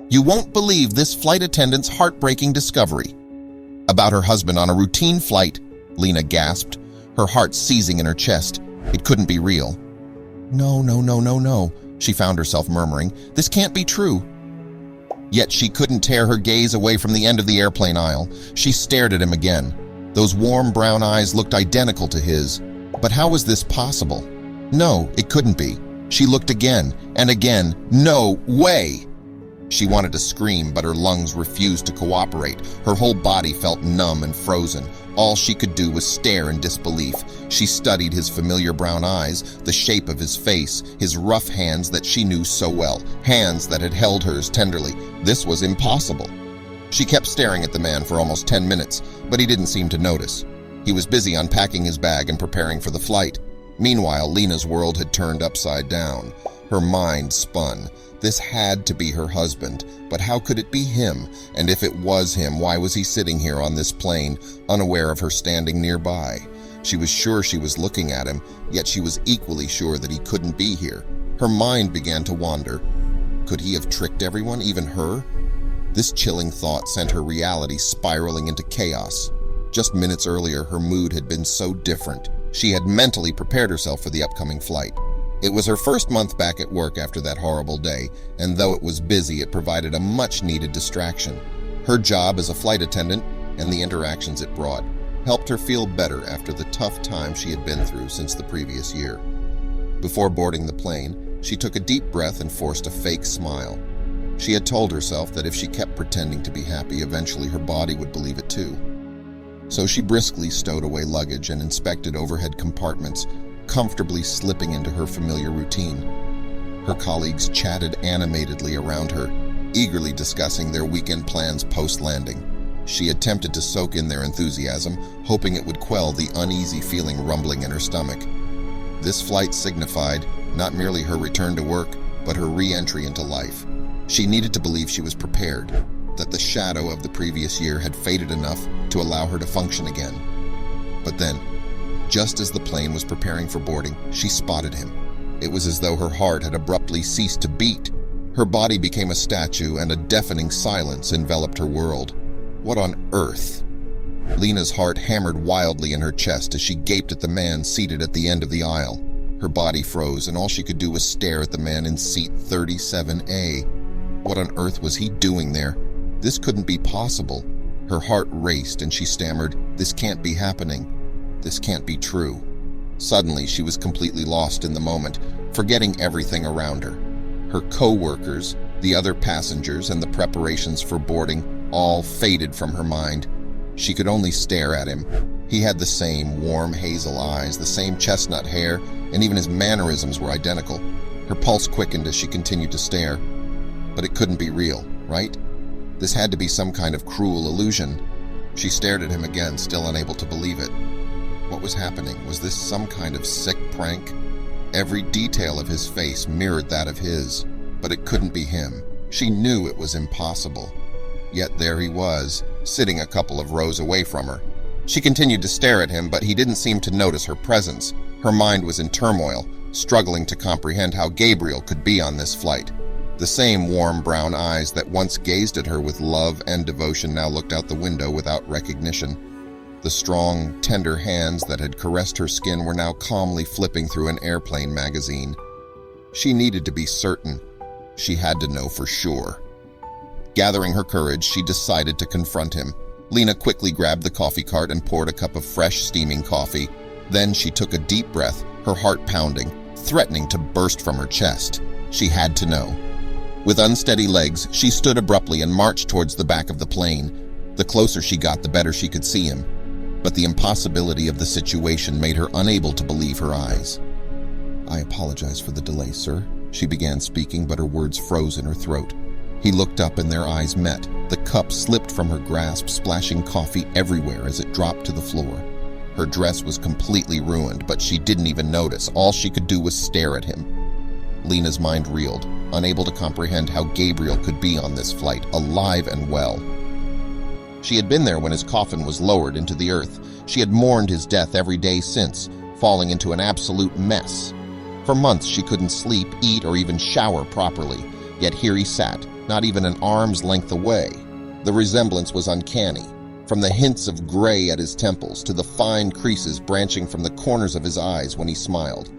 You won't believe this flight attendant's heartbreaking discovery. About her husband on a routine flight, Lena gasped, her heart seizing in her chest. It couldn't be real. No, no, no, no, no, she found herself murmuring. This can't be true. Yet she couldn't tear her gaze away from the end of the airplane aisle. She stared at him again. Those warm brown eyes looked identical to his. But how was this possible? No, it couldn't be. She looked again and again. No way! She wanted to scream, but her lungs refused to cooperate. Her whole body felt numb and frozen. All she could do was stare in disbelief. She studied his familiar brown eyes, the shape of his face, his rough hands that she knew so well, hands that had held hers tenderly. This was impossible. She kept staring at the man for almost 10 minutes, but he didn't seem to notice. He was busy unpacking his bag and preparing for the flight. Meanwhile, Lena's world had turned upside down. Her mind spun. This had to be her husband, but how could it be him? And if it was him, why was he sitting here on this plane, unaware of her standing nearby? She was sure she was looking at him, yet she was equally sure that he couldn't be here. Her mind began to wander. Could he have tricked everyone, even her? This chilling thought sent her reality spiraling into chaos. Just minutes earlier, her mood had been so different. She had mentally prepared herself for the upcoming flight. It was her first month back at work after that horrible day, and though it was busy, it provided a much-needed distraction. Her job as a flight attendant, and the interactions it brought, helped her feel better after the tough time she had been through since the previous year. Before boarding the plane, she took a deep breath and forced a fake smile. She had told herself that if she kept pretending to be happy, eventually her body would believe it too. So she briskly stowed away luggage and inspected overhead compartments, comfortably slipping into her familiar routine. Her colleagues chatted animatedly around her, eagerly discussing their weekend plans post-landing. She attempted to soak in their enthusiasm, hoping it would quell the uneasy feeling rumbling in her stomach. This flight signified not merely her return to work, but her re-entry into life. She needed to believe she was prepared, that the shadow of the previous year had faded enough to allow her to function again. But then, just as the plane was preparing for boarding, she spotted him. It was as though her heart had abruptly ceased to beat. Her body became a statue, and a deafening silence enveloped her world. What on earth? Lena's heart hammered wildly in her chest as she gaped at the man seated at the end of the aisle. Her body froze, and all she could do was stare at the man in seat 37A. What on earth was he doing there? This couldn't be possible. Her heart raced, and she stammered, "This can't be happening. This can't be true." Suddenly, she was completely lost in the moment, forgetting everything around her. Her co-workers, the other passengers, and the preparations for boarding all faded from her mind. She could only stare at him. He had the same warm hazel eyes, the same chestnut hair, and even his mannerisms were identical. Her pulse quickened as she continued to stare. But it couldn't be real, right? This had to be some kind of cruel illusion. She stared at him again, still unable to believe it. What was happening? Was this some kind of sick prank? Every detail of his face mirrored that of his, but it couldn't be him. She knew it was impossible. Yet there he was, sitting a couple of rows away from her. She continued to stare at him, but he didn't seem to notice her presence. Her mind was in turmoil, struggling to comprehend how Gabriel could be on this flight. The same warm brown eyes that once gazed at her with love and devotion now looked out the window without recognition. The strong, tender hands that had caressed her skin were now calmly flipping through an airplane magazine. She needed to be certain. She had to know for sure. Gathering her courage, she decided to confront him. Lena quickly grabbed the coffee cart and poured a cup of fresh, steaming coffee. Then she took a deep breath, her heart pounding, threatening to burst from her chest. She had to know. With unsteady legs, she stood abruptly and marched towards the back of the plane. The closer she got, the better she could see him. But the impossibility of the situation made her unable to believe her eyes. "I apologize for the delay, sir," she began speaking, but her words froze in her throat. He looked up and their eyes met. The cup slipped from her grasp, splashing coffee everywhere as it dropped to the floor. Her dress was completely ruined, but she didn't even notice. All she could do was stare at him. Lena's mind reeled, unable to comprehend how Gabriel could be on this flight, alive and well. She had been there when his coffin was lowered into the earth. She had mourned his death every day since, falling into an absolute mess. For months she couldn't sleep, eat, or even shower properly. Yet here he sat, not even an arm's length away. The resemblance was uncanny, from the hints of gray at his temples to the fine creases branching from the corners of his eyes when he smiled.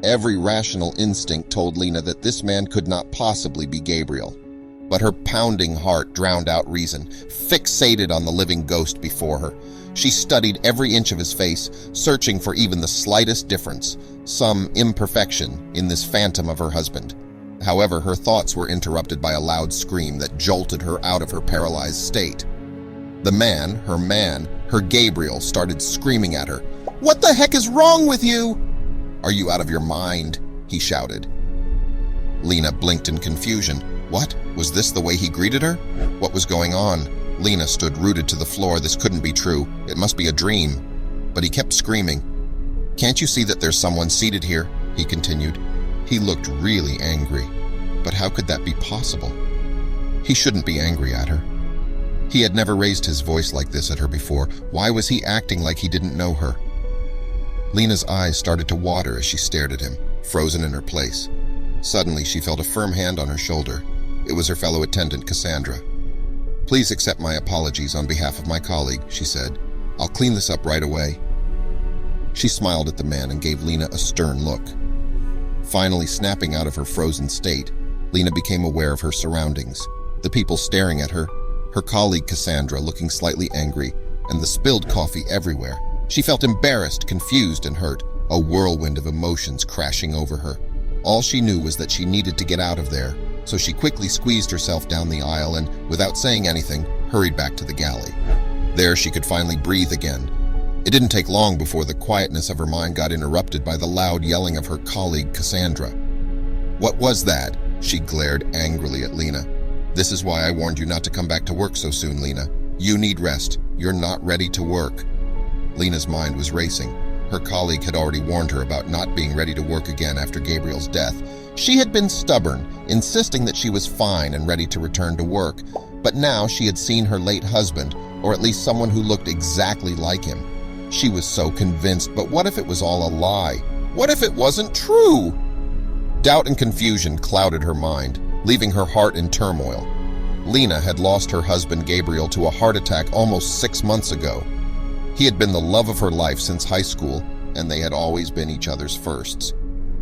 Every rational instinct told Lena that this man could not possibly be Gabriel. But her pounding heart drowned out reason, fixated on the living ghost before her. She studied every inch of his face, searching for even the slightest difference, some imperfection in this phantom of her husband. However, her thoughts were interrupted by a loud scream that jolted her out of her paralyzed state. The man, her Gabriel, started screaming at her. "What the heck is wrong with you?" "Are you out of your mind?" he shouted. Lena blinked in confusion. What? Was this the way he greeted her? What was going on? Lena stood rooted to the floor. This couldn't be true. It must be a dream. But he kept screaming. "Can't you see that there's someone seated here?" he continued. He looked really angry. But how could that be possible? He shouldn't be angry at her. He had never raised his voice like this at her before. Why was he acting like he didn't know her? Lena's eyes started to water as she stared at him, frozen in her place. Suddenly, she felt a firm hand on her shoulder. It was her fellow attendant, Cassandra. "Please accept my apologies on behalf of my colleague," she said. "I'll clean this up right away." She smiled at the man and gave Lena a stern look. Finally snapping out of her frozen state, Lena became aware of her surroundings. The people staring at her colleague Cassandra looking slightly angry, and the spilled coffee everywhere. She felt embarrassed, confused, and hurt, a whirlwind of emotions crashing over her. All she knew was that she needed to get out of there, so she quickly squeezed herself down the aisle and, without saying anything, hurried back to the galley. There she could finally breathe again. It didn't take long before the quietness of her mind got interrupted by the loud yelling of her colleague Cassandra. "What was that?" She glared angrily at Lena. "This is why I warned you not to come back to work so soon, Lena. You need rest. You're not ready to work." Lena's mind was racing. Her colleague had already warned her about not being ready to work again after Gabriel's death. She had been stubborn, insisting that she was fine and ready to return to work. But now she had seen her late husband, or at least someone who looked exactly like him. She was so convinced, but what if it was all a lie? What if it wasn't true? Doubt and confusion clouded her mind, leaving her heart in turmoil. Lena had lost her husband Gabriel to a heart attack almost 6 months ago. He had been the love of her life since high school, and they had always been each other's firsts.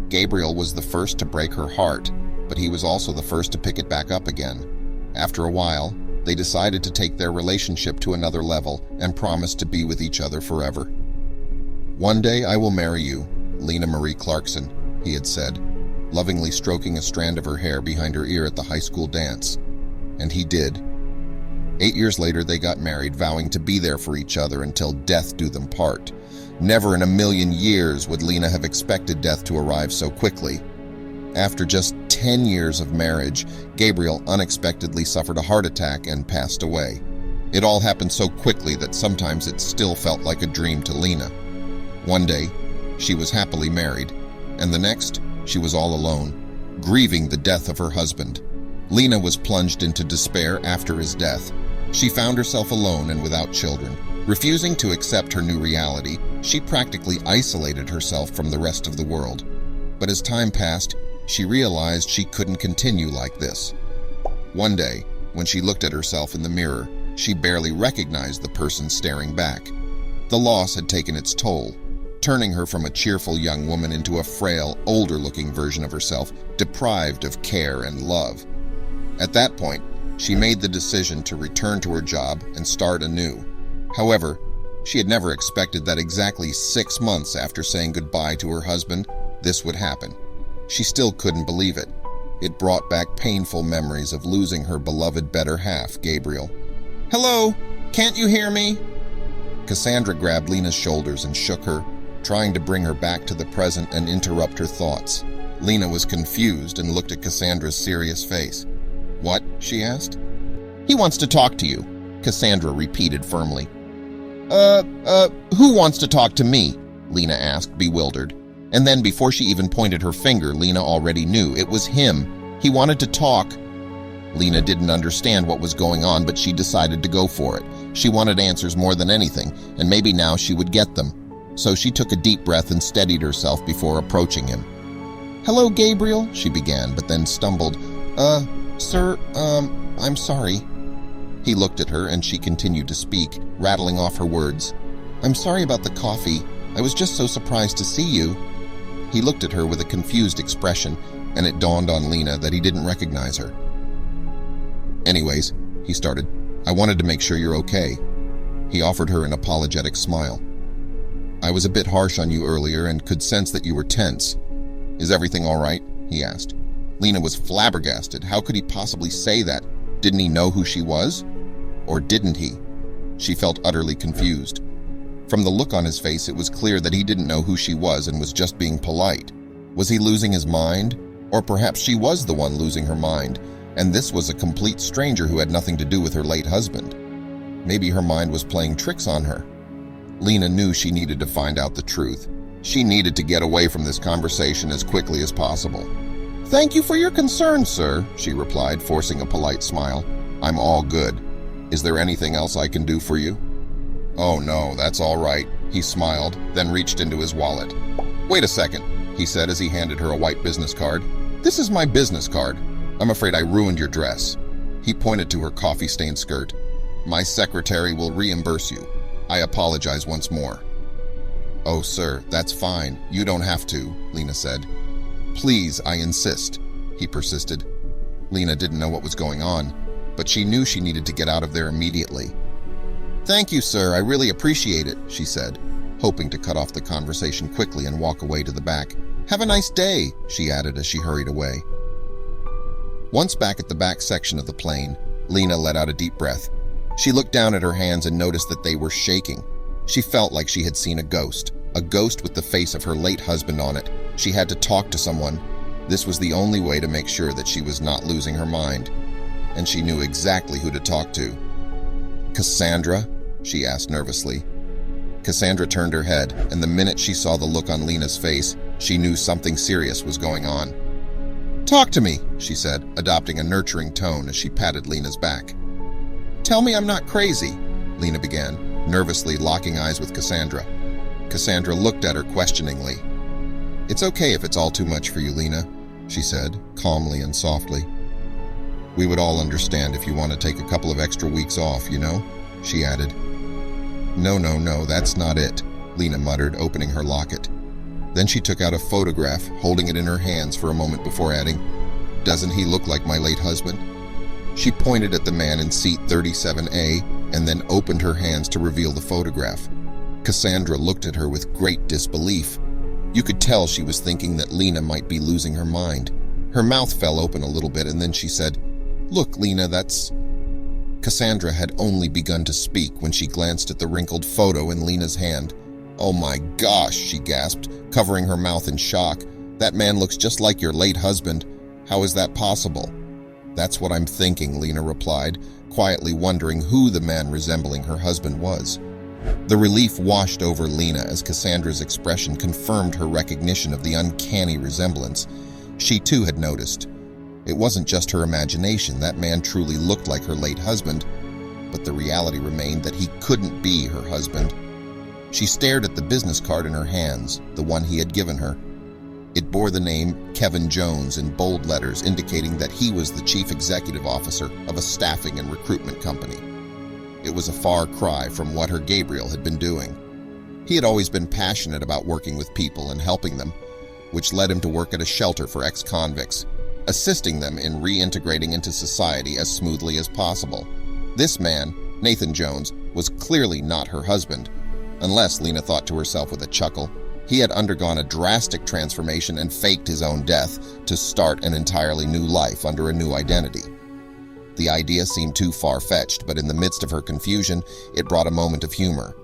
Gabriel was the first to break her heart, but he was also the first to pick it back up again. After a while, they decided to take their relationship to another level and promised to be with each other forever. "One day I will marry you, Lena Marie Clarkson," he had said, lovingly stroking a strand of her hair behind her ear at the high school dance. And he did. 8 years later, they got married, vowing to be there for each other until death do them part. Never in a million years would Lena have expected death to arrive so quickly. After just 10 years of marriage, Gabriel unexpectedly suffered a heart attack and passed away. It all happened so quickly that sometimes it still felt like a dream to Lena. One day, she was happily married, and the next, she was all alone, grieving the death of her husband. Lena was plunged into despair after his death. She found herself alone and without children. Refusing to accept her new reality, she practically isolated herself from the rest of the world. But as time passed, she realized she couldn't continue like this. One day, when she looked at herself in the mirror, she barely recognized the person staring back. The loss had taken its toll, turning her from a cheerful young woman into a frail, older-looking version of herself, deprived of care and love. At that point, she made the decision to return to her job and start anew. However, she had never expected that exactly 6 months after saying goodbye to her husband, this would happen. She still couldn't believe it. It brought back painful memories of losing her beloved better half, Gabriel. "Hello, can't you hear me?" Cassandra grabbed Lena's shoulders and shook her, trying to bring her back to the present and interrupt her thoughts. Lena was confused and looked at Cassandra's serious face. "What?" she asked. "He wants to talk to you," Cassandra repeated firmly. Who wants to talk to me?" Lena asked, bewildered. And then before she even pointed her finger, Lena already knew it was him. He wanted to talk. Lena didn't understand what was going on, but she decided to go for it. She wanted answers more than anything, and maybe now she would get them. So she took a deep breath and steadied herself before approaching him. "Hello, Gabriel," she began, but then stumbled. Sir, I'm sorry. He looked at her and she continued to speak, rattling off her words. I'm sorry about the coffee. I was just so surprised to see you. He looked at her with a confused expression, and it dawned on Lena that he didn't recognize her. Anyways, he started, I wanted to make sure you're okay. He offered her an apologetic smile. I was a bit harsh on you earlier and could sense that you were tense. Is everything all right? He asked. Lena was flabbergasted. How could he possibly say that? Didn't he know who she was? Or didn't he? She felt utterly confused. From the look on his face, it was clear that he didn't know who she was and was just being polite. Was he losing his mind? Or perhaps she was the one losing her mind, and this was a complete stranger who had nothing to do with her late husband. Maybe her mind was playing tricks on her. Lena knew she needed to find out the truth. She needed to get away from this conversation as quickly as possible. Thank you for your concern, sir, she replied, forcing a polite smile. I'm all good. Is there anything else I can do for you? Oh no, that's all right, he smiled, then reached into his wallet. Wait a second, he said as he handed her a white business card. This is my business card. I'm afraid I ruined your dress. He pointed to her coffee-stained skirt. My secretary will reimburse you. I apologize once more. Oh, sir, that's fine. You don't have to, Lena said. Please, I insist, he persisted. Lena didn't know what was going on, but she knew she needed to get out of there immediately. Thank you, sir. I really appreciate it, she said, hoping to cut off the conversation quickly and walk away to the back. Have a nice day, she added as she hurried away. Once back at the back section of the plane, Lena let out a deep breath. She looked down at her hands and noticed that they were shaking. She felt like she had seen a ghost with the face of her late husband on it. She had to talk to someone. This was the only way to make sure that she was not losing her mind. And she knew exactly who to talk to. Cassandra? She asked nervously. Cassandra turned her head, and the minute she saw the look on Lena's face, she knew something serious was going on. Talk to me, she said, adopting a nurturing tone as she patted Lena's back. Tell me I'm not crazy, Lena began, nervously locking eyes with Cassandra. Cassandra looked at her questioningly. It's okay if it's all too much for you, Lena, she said, calmly and softly. We would all understand if you want to take a couple of extra weeks off, you know, she added. No, that's not it, Lena muttered, opening her locket. Then she took out a photograph, holding it in her hands for a moment before adding, Doesn't he look like my late husband? She pointed at the man in seat 37A and then opened her hands to reveal the photograph. Cassandra looked at her with great disbelief. You could tell she was thinking that Lena might be losing her mind. Her mouth fell open a little bit and then she said, Look, Lena, that's... Cassandra had only begun to speak when she glanced at the wrinkled photo in Lena's hand. Oh my gosh, she gasped, covering her mouth in shock. That man looks just like your late husband. How is that possible? That's what I'm thinking, Lena replied, quietly wondering who the man resembling her husband was. The relief washed over Lena as Cassandra's expression confirmed her recognition of the uncanny resemblance. She too had noticed. It wasn't just her imagination, that man truly looked like her late husband, but the reality remained that he couldn't be her husband. She stared at the business card in her hands, the one he had given her. It bore the name Kevin Jones in bold letters, indicating that he was the chief executive officer of a staffing and recruitment company. It was a far cry from what her Gabriel had been doing. He had always been passionate about working with people and helping them, which led him to work at a shelter for ex-convicts, assisting them in reintegrating into society as smoothly as possible. This man, Nathan Jones, was clearly not her husband, unless, Lena thought to herself with a chuckle, he had undergone a drastic transformation and faked his own death to start an entirely new life under a new identity. The idea seemed too far-fetched, but in the midst of her confusion, it brought a moment of humor.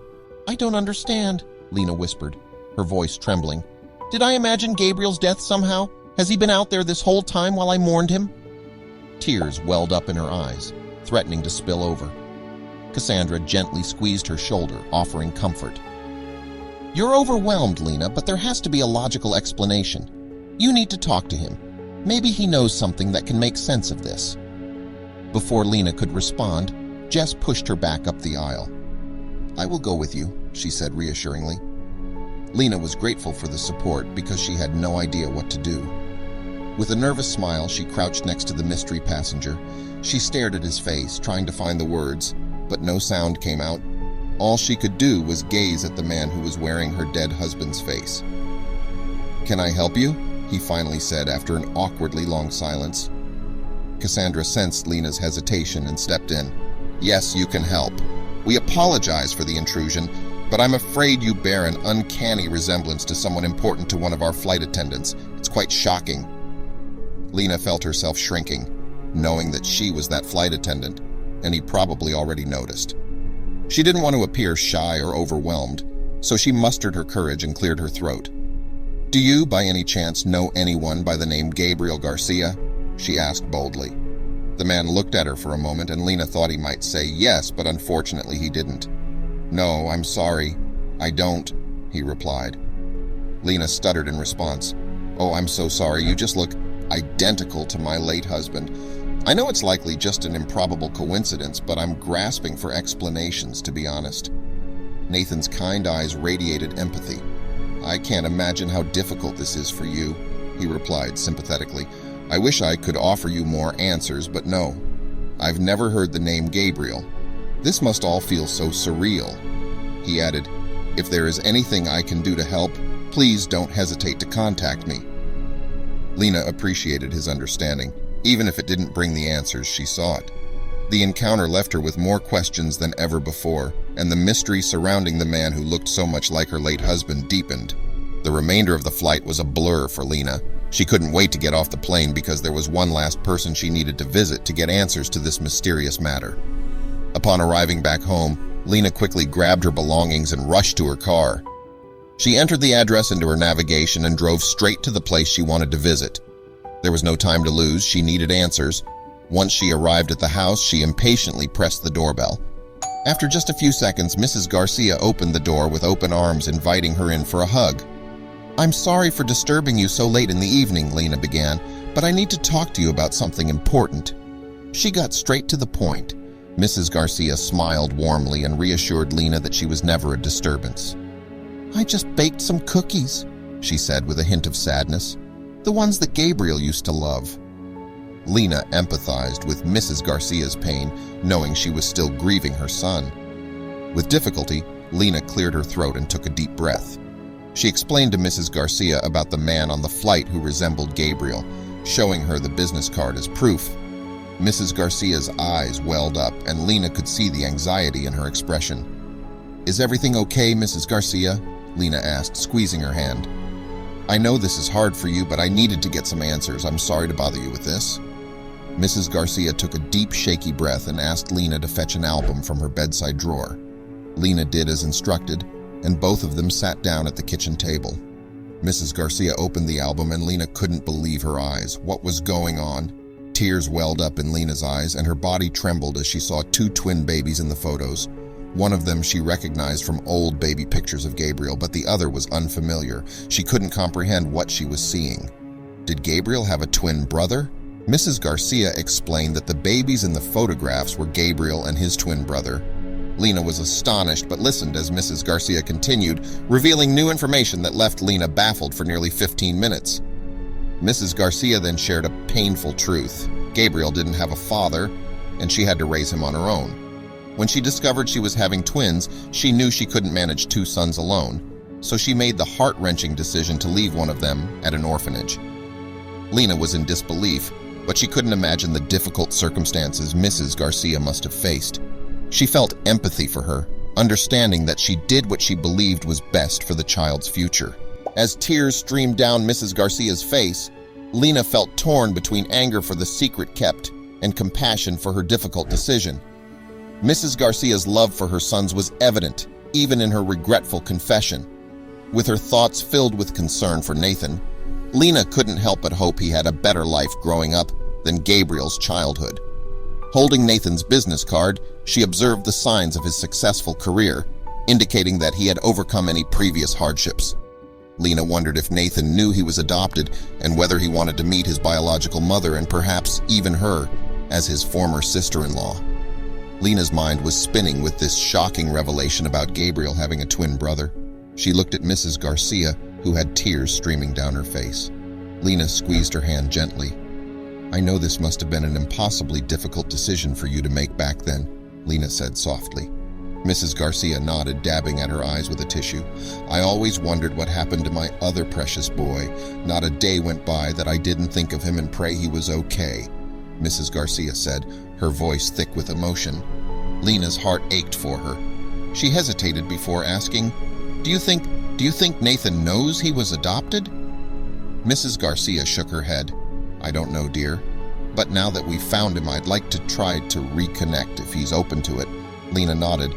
I don't understand, Lena whispered, her voice trembling. Did I imagine Gabriel's death somehow? Has he been out there this whole time while I mourned him? Tears welled up in her eyes, threatening to spill over. Cassandra gently squeezed her shoulder, offering comfort. You're overwhelmed, Lena, but there has to be a logical explanation. You need to talk to him. Maybe he knows something that can make sense of this. Before Lena could respond, Jess pushed her back up the aisle. I will go with you, she said reassuringly. Lena was grateful for the support because she had no idea what to do. With a nervous smile, she crouched next to the mystery passenger. She stared at his face, trying to find the words, but no sound came out. All she could do was gaze at the man who was wearing her dead husband's face. "Can I help you?" he finally said after an awkwardly long silence. Cassandra sensed Lena's hesitation and stepped in. "Yes, you can help. We apologize for the intrusion, but I'm afraid you bear an uncanny resemblance to someone important to one of our flight attendants. It's quite shocking." Lena felt herself shrinking, knowing that she was that flight attendant, and he probably already noticed. She didn't want to appear shy or overwhelmed, so she mustered her courage and cleared her throat. "Do you, by any chance, know anyone by the name Gabriel Garcia?" she asked boldly. The man looked at her for a moment, and Lena thought he might say yes, but unfortunately he didn't. "No, I'm sorry. I don't," he replied. Lena stuttered in response. "Oh, I'm so sorry. You just look identical to my late husband. I know it's likely just an improbable coincidence, but I'm grasping for explanations, to be honest." Nathan's kind eyes radiated empathy. "I can't imagine how difficult this is for you," he replied sympathetically. "I wish I could offer you more answers, but no. I've never heard the name Gabriel. This must all feel so surreal." He added, "If there is anything I can do to help, please don't hesitate to contact me." Lena appreciated his understanding, even if it didn't bring the answers she sought. The encounter left her with more questions than ever before, and the mystery surrounding the man who looked so much like her late husband deepened. The remainder of the flight was a blur for Lena. She couldn't wait to get off the plane because there was one last person she needed to visit to get answers to this mysterious matter. Upon arriving back home, Lena quickly grabbed her belongings and rushed to her car. She entered the address into her navigation and drove straight to the place she wanted to visit. There was no time to lose. She needed answers. Once she arrived at the house, she impatiently pressed the doorbell. After just a few seconds, Mrs. Garcia opened the door with open arms, inviting her in for a hug. "I'm sorry for disturbing you so late in the evening," Lena began, "but I need to talk to you about something important." She got straight to the point. Mrs. Garcia smiled warmly and reassured Lena that she was never a disturbance. "I just baked some cookies," she said with a hint of sadness. "The ones that Gabriel used to love." Lena empathized with Mrs. Garcia's pain, knowing she was still grieving her son. With difficulty, Lena cleared her throat and took a deep breath. She explained to Mrs. Garcia about the man on the flight who resembled Gabriel, showing her the business card as proof. Mrs. Garcia's eyes welled up, and Lena could see the anxiety in her expression. "Is everything okay, Mrs. Garcia?" Lena asked, squeezing her hand. "I know this is hard for you, but I needed to get some answers. I'm sorry to bother you with this." Mrs. Garcia took a deep, shaky breath and asked Lena to fetch an album from her bedside drawer. Lena did as instructed, and both of them sat down at the kitchen table. Mrs. Garcia opened the album, and Lena couldn't believe her eyes. What was going on? Tears welled up in Lena's eyes, and her body trembled as she saw two twin babies in the photos. One of them she recognized from old baby pictures of Gabriel, but the other was unfamiliar. She couldn't comprehend what she was seeing. Did Gabriel have a twin brother? Mrs. Garcia explained that the babies in the photographs were Gabriel and his twin brother. Lena was astonished, but listened as Mrs. Garcia continued, revealing new information that left Lena baffled for nearly 15 minutes. Mrs. Garcia then shared a painful truth. Gabriel didn't have a father, and she had to raise him on her own. When she discovered she was having twins, she knew she couldn't manage two sons alone, so she made the heart-wrenching decision to leave one of them at an orphanage. Lena was in disbelief, but she couldn't imagine the difficult circumstances Mrs. Garcia must have faced. She felt empathy for her, understanding that she did what she believed was best for the child's future. As tears streamed down Mrs. Garcia's face, Lena felt torn between anger for the secret kept and compassion for her difficult decision. Mrs. Garcia's love for her sons was evident, even in her regretful confession. With her thoughts filled with concern for Nathan, Lena couldn't help but hope he had a better life growing up than Gabriel's childhood. Holding Nathan's business card, she observed the signs of his successful career, indicating that he had overcome any previous hardships. Lena wondered if Nathan knew he was adopted and whether he wanted to meet his biological mother and perhaps even her as his former sister-in-law. Lena's mind was spinning with this shocking revelation about Gabriel having a twin brother. She looked at Mrs. Garcia, who had tears streaming down her face. Lena squeezed her hand gently. "I know this must have been an impossibly difficult decision for you to make back then," Lena said softly. Mrs. Garcia nodded, dabbing at her eyes with a tissue. "I always wondered what happened to my other precious boy. Not a day went by that I didn't think of him and pray he was okay," Mrs. Garcia said, her voice thick with emotion. Lena's heart ached for her. She hesitated before asking, Do you think Nathan knows he was adopted?" Mrs. Garcia shook her head. "I don't know, dear. But now that we've found him, I'd like to try to reconnect if he's open to it." Lena nodded.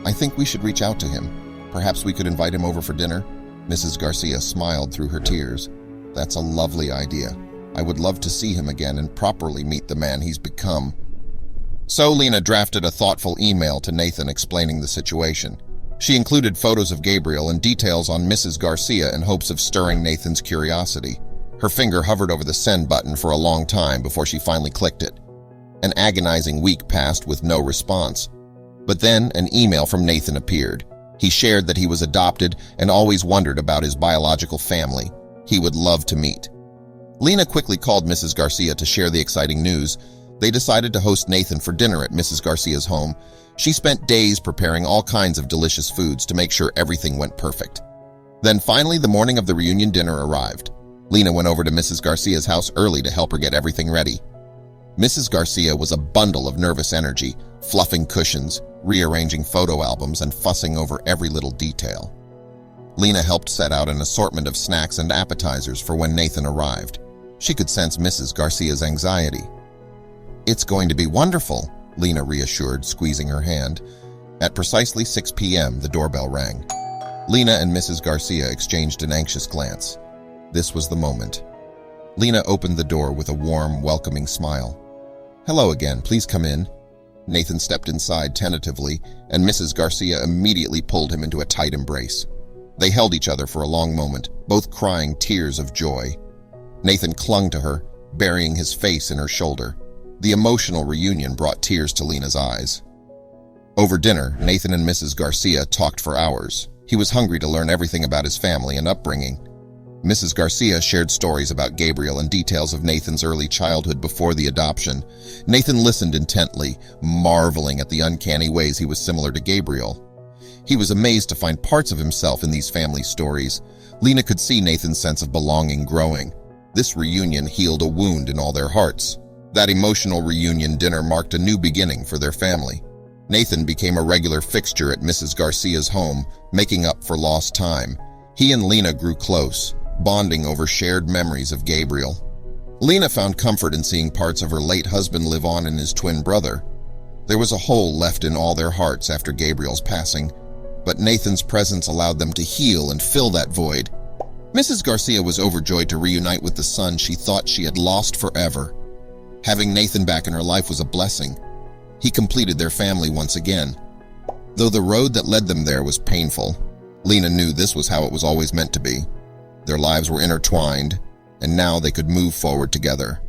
"I think we should reach out to him. Perhaps we could invite him over for dinner." Mrs. Garcia smiled through her tears. "That's a lovely idea. I would love to see him again and properly meet the man he's become." So Lena drafted a thoughtful email to Nathan explaining the situation. She included photos of Gabriel and details on Mrs. Garcia in hopes of stirring Nathan's curiosity. Her finger hovered over the send button for a long time before she finally clicked it. An agonizing week passed with no response. But then an email from Nathan appeared. He shared that he was adopted and always wondered about his biological family. He would love to meet. Lena quickly called Mrs. Garcia to share the exciting news. They decided to host Nathan for dinner at Mrs. Garcia's home. She spent days preparing all kinds of delicious foods to make sure everything went perfect. Then finally, the morning of the reunion dinner arrived. Lena went over to Mrs. Garcia's house early to help her get everything ready. Mrs. Garcia was a bundle of nervous energy, fluffing cushions, rearranging photo albums, and fussing over every little detail. Lena helped set out an assortment of snacks and appetizers for when Nathan arrived. She could sense Mrs. Garcia's anxiety. "It's going to be wonderful," Lena reassured, squeezing her hand. At precisely 6 p.m., the doorbell rang. Lena and Mrs. Garcia exchanged an anxious glance. This was the moment. Lena opened the door with a warm, welcoming smile. "Hello again, please come in." Nathan stepped inside tentatively, and Mrs. Garcia immediately pulled him into a tight embrace. They held each other for a long moment, both crying tears of joy. Nathan clung to her, burying his face in her shoulder. The emotional reunion brought tears to Lena's eyes. Over dinner, Nathan and Mrs. Garcia talked for hours. He was hungry to learn everything about his family and upbringing. Mrs. Garcia shared stories about Gabriel and details of Nathan's early childhood before the adoption. Nathan listened intently, marveling at the uncanny ways he was similar to Gabriel. He was amazed to find parts of himself in these family stories. Lena could see Nathan's sense of belonging growing. This reunion healed a wound in all their hearts. That emotional reunion dinner marked a new beginning for their family. Nathan became a regular fixture at Mrs. Garcia's home, making up for lost time. He and Lena grew close, bonding over shared memories of Gabriel. Lena found comfort in seeing parts of her late husband live on in his twin brother. There was a hole left in all their hearts after Gabriel's passing, but Nathan's presence allowed them to heal and fill that void. Mrs. Garcia was overjoyed to reunite with the son she thought she had lost forever. Having Nathan back in her life was a blessing. He completed their family once again. Though the road that led them there was painful, Lena knew this was how it was always meant to be. Their lives were intertwined, and now they could move forward together.